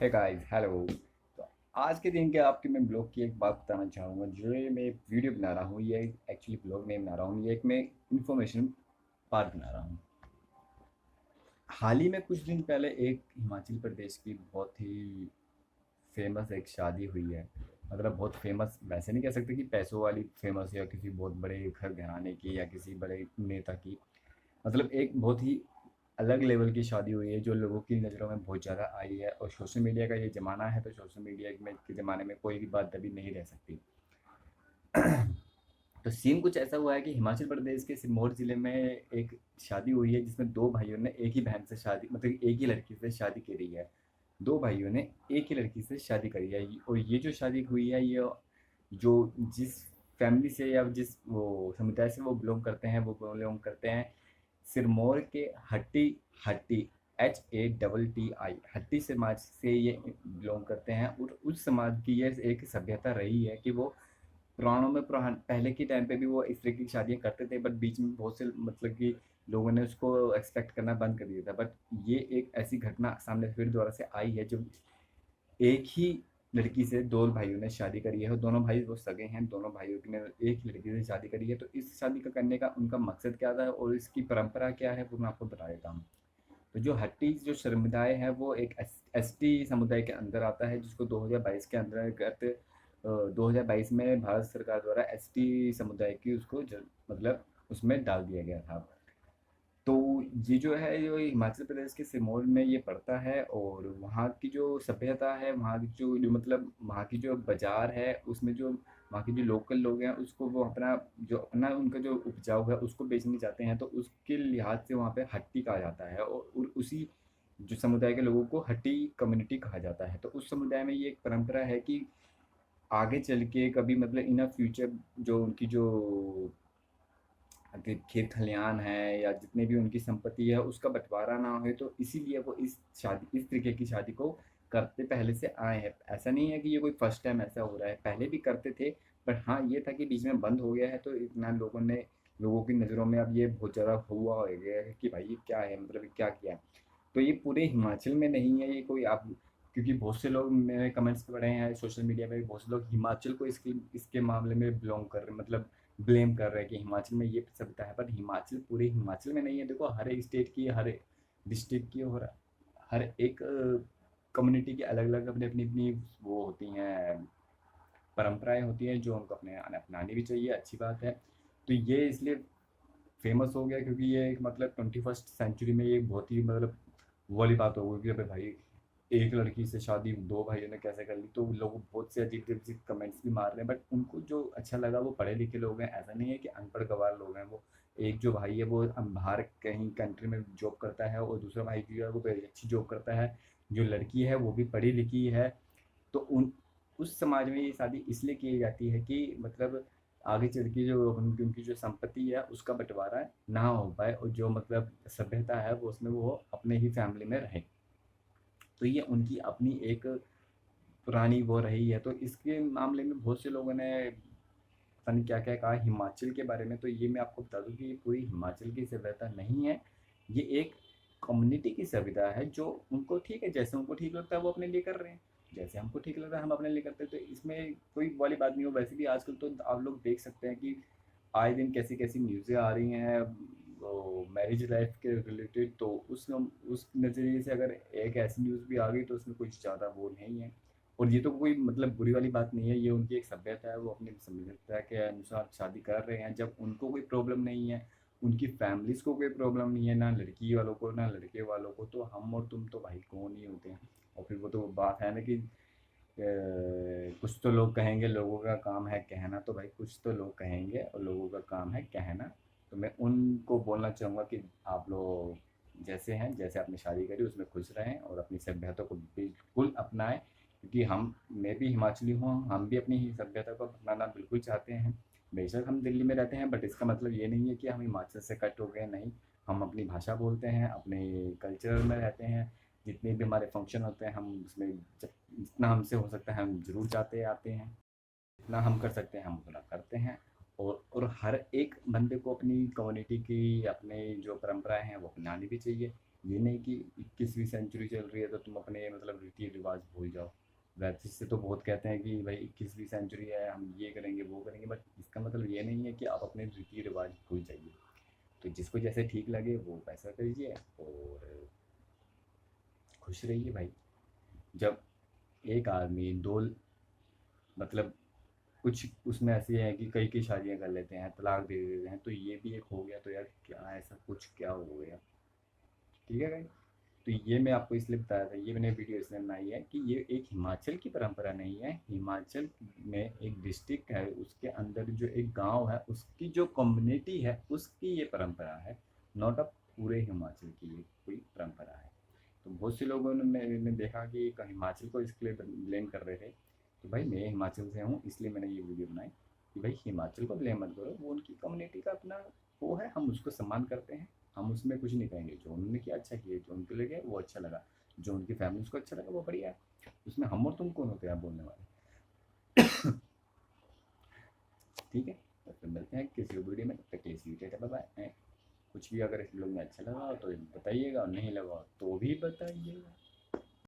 Hey guys hello. तो आज के दिन के आपके मैं ब्लॉग की एक बात बताना चाहूँगा। जो ये मैं वीडियो बना रहा हूँ, ये एक्चुअली ब्लॉग नहीं बना रहा हूँ, ये एक मैं इन्फॉर्मेशन पार्ट बना रहा हूँ। हाल ही में कुछ दिन पहले एक हिमाचल प्रदेश की बहुत ही फेमस एक शादी हुई है। मतलब बहुत फेमस वैसे नहीं कह सकते कि पैसों वाली फेमस या किसी बहुत बड़े घर घराने की या किसी बड़े नेता की। मतलब एक बहुत ही अलग लेवल की शादी हुई है जो लोगों की नज़रों में बहुत ज़्यादा आई है। और सोशल मीडिया का ये ज़माना है, तो सोशल मीडिया में के ज़माने में कोई भी बात दबी नहीं रह सकती। तो सीन कुछ ऐसा हुआ है कि हिमाचल प्रदेश के सिरमौर ज़िले में एक शादी हुई है जिसमें दो भाइयों ने एक ही बहन से शादी, मतलब एक ही लड़की से शादी करी है। दो भाइयों ने एक ही लड़की से शादी करी है। और ये जो शादी हुई है, ये जो जिस फैमिली से या जिस वो समुदाय से वो बिलोंग करते हैं, वो बिलोंग करते हैं सिरमौर के हट्टी हट्टी HATTI हट्टी समाज से ये बिलोंग करते हैं। और उस समाज की ये एक सभ्यता रही है कि वो पुराणों में पहले के टाइम पे भी वो इस तरह की शादियाँ करते थे, बट बीच में बहुत से मतलब कि लोगों ने उसको एक्सपेक्ट करना बंद कर दिया था। बट ये एक ऐसी घटना सामने फिर दोबारा से आई है जो एक ही लड़की से दो भाइयों ने शादी करी है। और दोनों भाई वो सगे हैं, दोनों भाइयों ने एक ही लड़की से शादी करी है। तो इस शादी का करने का उनका मकसद क्या था और इसकी परंपरा क्या है, वो मैं आपको बता देता हूँ। तो जो हट्टी जो समुदाय है, वो एक ST समुदाय के अंदर आता है, जिसको 2022 के अंतर्गत 2022 में भारत सरकार द्वारा ST समुदाय की उसको मतलब उसमें डाल दिया गया था। तो ये जो है, ये हिमाचल प्रदेश के सिरमौर में ये पड़ता है। और वहाँ की जो सभ्यता है, वहाँ की जो मतलब वहाँ की जो बाजार है, उसमें जो वहाँ के जो लोकल लोग हैं, उसको वो अपना उनका जो उपजाऊ है उसको बेचने जाते हैं। तो उसके लिहाज से वहाँ पे हट्टी कहा जाता है। और उसी जो समुदाय के लोगों को हट्टी कम्युनिटी कहा जाता है। तो उस समुदाय में ये एक परंपरा है कि आगे चल के कभी मतलब इन फ्यूचर जो उनकी जो कि खेत खलियान है या जितने भी उनकी संपत्ति है उसका बंटवारा ना हो, तो इसीलिए वो इस तरीके की शादी को करते पहले से आए हैं। ऐसा नहीं है कि ये कोई फर्स्ट टाइम ऐसा हो रहा है, पहले भी करते थे। पर हाँ, ये था कि बीच में बंद हो गया है, तो इतना लोगों की नज़रों में अब ये बहुत ज़्यादा हुआ हो गया है कि भाई ये क्या है, मतलब ये क्या किया। तो ये पूरे हिमाचल में नहीं है ये कोई आप, क्योंकि बहुत से लोग मैंने कमेंट्स पढ़े हैं सोशल मीडिया में, बहुत से लोग हिमाचल को इसके मामले में बिलोंग कर रहे हैं, मतलब ब्लेम कर रहे हैं कि हिमाचल में ये सभ्यता है। पर हिमाचल पूरे हिमाचल में नहीं है। देखो, हर एक स्टेट की, हर एक डिस्ट्रिक्ट की और हर एक कम्युनिटी की अलग अलग अपनी अपनी अपनी वो होती हैं, परंपराएं होती हैं जो उनको अपने अपनानी भी चाहिए, अच्छी बात है। तो ये इसलिए फेमस हो गया क्योंकि ये एक मतलब 21st सेंचुरी में ये बहुत ही मतलब वो वाली बात हो गई कि अबे भाई, एक लड़की से शादी दो भाइयों ने कैसे कर ली। तो लोग बहुत से अजीब अजीब कमेंट्स भी मार रहे हैं, बट उनको जो अच्छा लगा, वो पढ़े लिखे लोग हैं, ऐसा नहीं है कि अनपढ़ गवार लोग हैं। वो एक जो भाई है वो बाहर कहीं कंट्री में जॉब करता है, और दूसरा भाई जो है वो बड़ी अच्छी जॉब करता है। जो लड़की है वो भी पढ़ी लिखी है। तो उस समाज में ये शादी इसलिए की जाती है कि मतलब आगे चल के जो उनकी उनकी जो संपत्ति है उसका बंटवारा ना हो पाए, और जो मतलब सभ्यता है वो उसमें वो अपने ही फैमिली में रहे। तो ये उनकी अपनी एक पुरानी वो रही है। तो इसके मामले में बहुत से लोगों ने पता नहीं क्या क्या कहा हिमाचल के बारे में। तो ये मैं आपको बता दूं कि ये पूरी हिमाचल की सभ्यता नहीं है। ये एक कम्युनिटी की सभ्यता है, जो उनको ठीक है, जैसे उनको ठीक लगता है वो अपने लिए कर रहे हैं, जैसे हमको ठीक लगता है हम अपने लिए करते हैं। तो इसमें कोई वाली बात नहीं हो। वैसे भी आजकल तो आप लोग देख सकते हैं कि आए दिन कैसी कैसी न्यूज़ें आ रही हैं वो मैरिज लाइफ के रिलेटेड। तो उस नज़रिए से अगर एक ऐसी न्यूज़ भी आ गई तो उसमें कुछ ज़्यादा वो नहीं है। और ये तो कोई मतलब बुरी वाली बात नहीं है, ये उनकी एक सभ्यता है, वो अपनी सभ्यता के अनुसार शादी कर रहे हैं। जब उनको कोई प्रॉब्लम नहीं है, उनकी फैमिलीज़ को कोई प्रॉब्लम नहीं है, ना लड़की वालों को ना लड़के वालों को, तो हम और तुम तो भाई कौन ही होते हैं। और फिर वो तो बात है ना कि कुछ तो लोग कहेंगे लोगों का काम है कहना। तो भाई कुछ तो लोग कहेंगे और लोगों का काम है कहना। तो मैं उनको बोलना चाहूँगा कि आप लोग जैसे हैं, जैसे आपने शादी करी उसमें खुश रहें और अपनी सभ्यता को बिल्कुल अपनाएं। क्योंकि मैं भी हिमाचली हूँ, हम भी अपनी ही सभ्यता को अपनाना बिल्कुल चाहते हैं। बेशक हम दिल्ली में रहते हैं, बट इसका मतलब ये नहीं है कि हम हिमाचल से कट हो गए, नहीं। हम अपनी भाषा बोलते हैं, अपने कल्चर में रहते हैं। जितने भी हमारे फंक्शन होते हैं, हम उसमें जितना हमसे हो सकता है हम ज़रूर जाते आते हैं। जितना हम कर सकते हैं हम उतना करते हैं। और हर एक बंदे को अपनी कम्युनिटी की अपने जो परंपराएं हैं वो अपनानी भी चाहिए। ये नहीं कि 21वीं सेंचुरी चल रही है तो तुम अपने मतलब रीति रिवाज भूल जाओ। वैसे से तो बहुत कहते हैं कि भाई 21वीं सेंचुरी है, हम ये करेंगे वो करेंगे, बट इसका मतलब ये नहीं है कि आप अपने रीति रिवाज भूल जाइए। तो जिसको जैसे ठीक लगे वो वैसा करिए और खुश रहिए भाई। जब एक आदमी दो मतलब कुछ उसमें ऐसे है कि कई कई शादियां कर लेते हैं, तलाक दे देते हैं, तो ये भी एक हो गया, तो यार क्या ऐसा कुछ क्या हो गया। ठीक है भाई। तो ये मैं आपको इसलिए बताया था, ये मैंने वीडियो इसलिए बनाई है कि ये एक हिमाचल की परंपरा नहीं है। हिमाचल में एक डिस्ट्रिक्ट है, उसके अंदर जो एक गांव है, उसकी जो कम्युनिटी है उसकी ये परंपरा है। नॉट अ पूरे हिमाचल की ये कोई परंपरा है। तो बहुत से लोगों ने मैंने देखा कि हिमाचल को इसके लिए ब्लेम कर रहे थे। तो भाई मैं हिमाचल से हूँ इसलिए मैंने ये वीडियो बनाई कि भाई हिमाचल को ब्लेम मत करो, वो उनकी कम्युनिटी का अपना वो है, हम उसको सम्मान करते हैं। हम उसमें कुछ नहीं कहेंगे, जो उन्होंने किया अच्छा किया, जो उनके लिए गया वो अच्छा लगा, जो उनकी फैमिली को अच्छा लगा वो बढ़िया है। उसमें हम और तुम कौन होते हैं बोलने वाले। ठीक है। तो फिर मिलते हैं किसी वीडियो में, तब तक के लिए बाय बाय। कुछ भी अगर इस ब्लॉग में अच्छा लगा हो तो बताइएगा, और नहीं लगा हो तो भी बताइएगा।